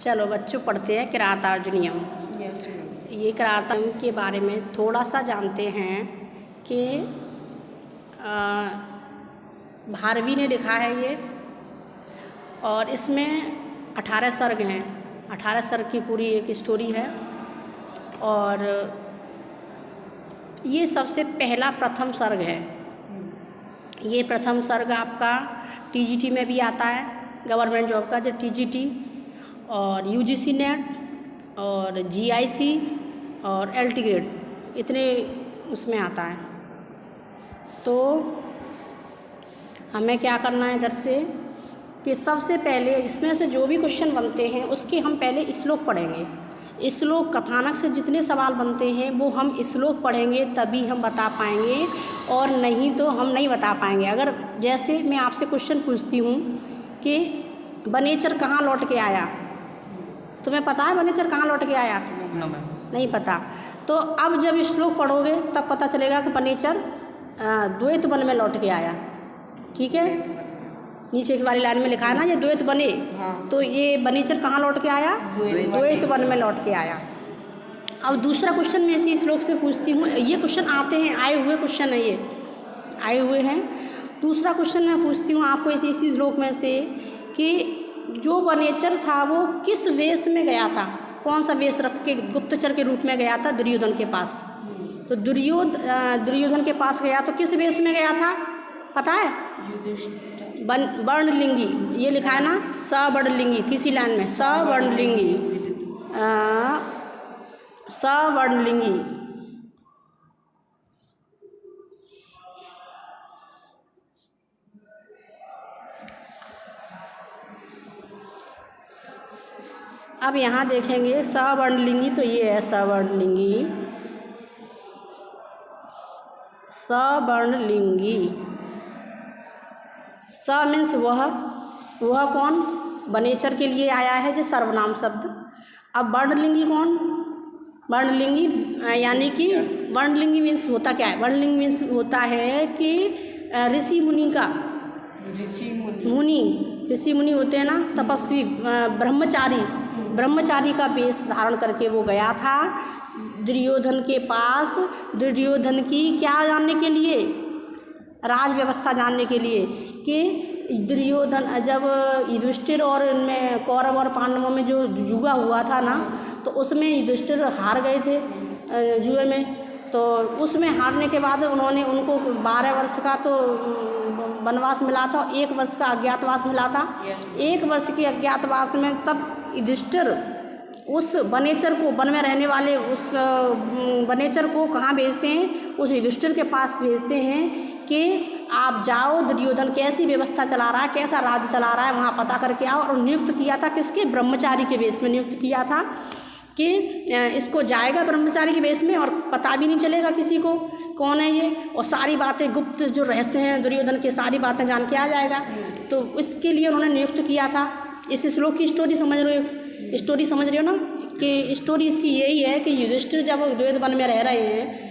चलो बच्चों पढ़ते हैं किरातार्जुनीयम। ये किरातार्जुनीयम के बारे में थोड़ा सा जानते हैं कि भारवी ने लिखा है ये, और इसमें 18 सर्ग हैं। 18 सर्ग की पूरी एक स्टोरी है, और ये सबसे पहला प्रथम सर्ग है। ये प्रथम सर्ग आपका टीजीटी में भी आता है, गवर्नमेंट जॉब का जो टीजीटी और यूजीसी नेट और जीआईसी और एलटी ग्रेड, इतने उसमें आता है। तो हमें क्या करना है इधर से कि सबसे पहले इसमें से जो भी क्वेश्चन बनते हैं उसके हम पहले श्लोक पढ़ेंगे। श्लोक कथानक से जितने सवाल बनते हैं वो हम श्लोक पढ़ेंगे, तभी हम बता पाएंगे, और नहीं तो हम नहीं बता पाएंगे। अगर जैसे मैं आपसे क्वेश्चन पूछती हूँ कि बनेचर कहाँ लौट के आया, तुम्हें पता है बनेचर कहाँ लौट के आया? नहीं पता। तो अब जब श्लोक पढ़ोगे तब पता चलेगा कि बनेचर द्वैत वन में लौट के आया। ठीक है, नीचे की वाली लाइन में लिखा है ना ये द्वैत बने। हाँ। तो ये बनेचर कहाँ लौट के आया? द्वैत वन में लौट के आया। अब दूसरा क्वेश्चन मैं इसी श्लोक से पूछती हूँ। ये क्वेश्चन आते हैं, आए हुए क्वेश्चन है, ये आए हुए हैं। दूसरा क्वेश्चन मैं पूछती हूँ आपको इसी श्लोक में से कि जो बनेचर था वो किस वेश में गया था, कौन सा वेश रख के गुप्तचर के रूप में गया था दुर्योधन के पास। तो दुर्योधन के पास गया तो किस वेश में गया था पता है? वर्णलिंगी, ये लिखा है ना, सवर्णलिंगी, तीसरी लाइन में सवर्णलिंगी, सवर्णलिंगी। अब यहाँ देखेंगे सवर्णलिंगी, तो ये है सवर्णलिंगी, सवर्णलिंगी। स मीन्स वह कौन? बनेचर के लिए आया है जो सर्वनाम शब्द। अब वर्णलिंगी कौन? वर्णलिंगी यानी कि वर्णलिंगी मीन्स होता क्या है? वर्णलिंगी मीन्स होता है कि ऋषि मुनि का, ऋषि मुनि होते हैं ना, तपस्वी, ब्रह्मचारी का वेश धारण करके वो गया था दुर्योधन के पास, दुर्योधन की क्या जानने के लिए? राज व्यवस्था जानने के लिए कि दुर्योधन जब युधिष्ठिर और इनमें कौरव और पांडवों में जो जुआ हुआ था ना, तो उसमें युधिष्ठिर हार गए थे जुए में। तो उसमें हारने के बाद उनको 12 वर्ष का तो वनवास मिला था, 1 वर्ष का अज्ञातवास मिला था। 1 वर्ष के अज्ञातवास में तब युधिष्ठिर उस बनेचर को, वन में रहने वाले उस बनेचर को कहाँ भेजते हैं? उस युधिष्ठिर के पास भेजते हैं कि आप जाओ, दुर्योधन कैसी व्यवस्था चला रहा है, कैसा राज्य चला रहा है, वहाँ पता करके आओ। और नियुक्त किया था किसके? ब्रह्मचारी के वेश में नियुक्त किया था कि इसको जाएगा ब्रह्मचारी के वेश में और पता भी नहीं चलेगा किसी को कौन है ये, और सारी बातें, गुप्त जो रहस्य हैं दुर्योधन के, सारी बातें जान के आ जाएगा। तो इसके लिए उन्होंने नियुक्त किया था। इस श्लोक की स्टोरी समझ रहे हो? स्टोरी समझ रहे हो ना? कि स्टोरी इसकी यही है कि युधिष्ठिर जब द्वैत वन में रह रहे हैं,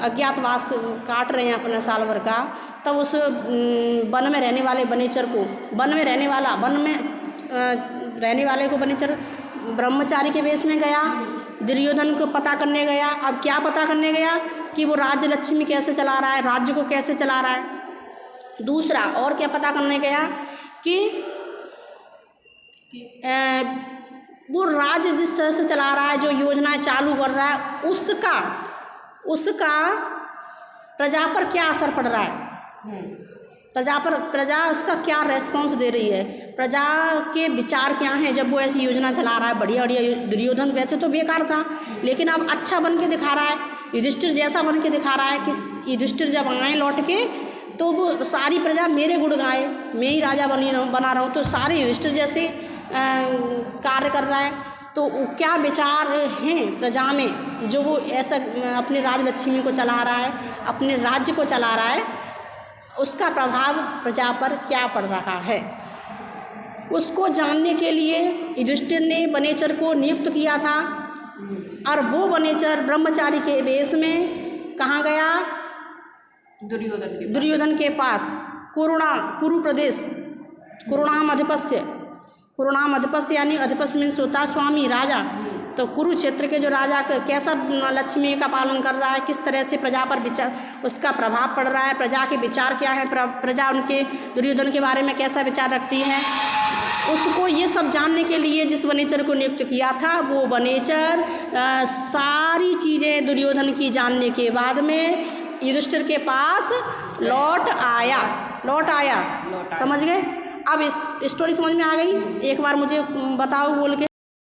अज्ञातवास काट रहे हैं अपना साल भर का, तब उस वन में रहने वाले बनेचर को, वन में रहने वाले को बनेचर ब्रह्मचारी के वेश में गया, दुर्योधन को पता करने गया। अब क्या पता करने गया? कि वो राज्य लक्ष्मी कैसे चला रहा है, राज्य को कैसे चला रहा है। दूसरा और क्या पता करने गया कि वो राज्य जिस तरह से चला रहा है, जो योजनाएं चालू कर रहा है, उसका प्रजा पर क्या असर पड़ रहा है, प्रजा उसका क्या रेस्पॉन्स दे रही है, प्रजा के विचार क्या हैं जब वो ऐसी योजना चला रहा है। बढ़िया दुर्योधन वैसे तो बेकार था, लेकिन अब अच्छा बन के दिखा रहा है, युधिष्ठिर जैसा बन के दिखा रहा है कि युधिष्ठिर जब आए लौट के तो वो सारी प्रजा मेरे गुण गाए, मैं ही राजा बना रहा हूँ। तो सारे युधिष्ठिर जैसे कार्य कर रहा है। तो क्या विचार हैं प्रजा में जो वो ऐसा अपने राजलक्ष्मी को चला रहा है, अपने राज्य को चला रहा है, उसका प्रभाव प्रजा पर क्या पड़ रहा है, उसको जानने के लिए युधिष्ठिर ने बनेचर को नियुक्त किया था। और वो बनेचर ब्रह्मचारी के वेश में कहाँ गया? दुर्योधन के पास, कुरु प्रदेश, कुरुणाम अधिपस्य, कुरुनाम अधिपस्य यानी अधिपस्य मीन्स होता है स्वामी राजा। तो कुरुक्षेत्र के जो राजा कैसा लक्ष्मी का पालन कर रहा है, किस तरह से प्रजा पर विचार उसका प्रभाव पड़ रहा है, प्रजा के विचार क्या है, प्रजा उनके दुर्योधन के बारे में कैसा विचार रखती है, उसको ये सब जानने के लिए जिस वनेचर को नियुक्त किया था वो वनेचर सारी चीज़ें दुर्योधन की जानने के बाद में युधिष्ठिर के पास लौट आया। समझ गए? अब इस स्टोरी समझ में आ गई? एक बार मुझे बताओ बोल के।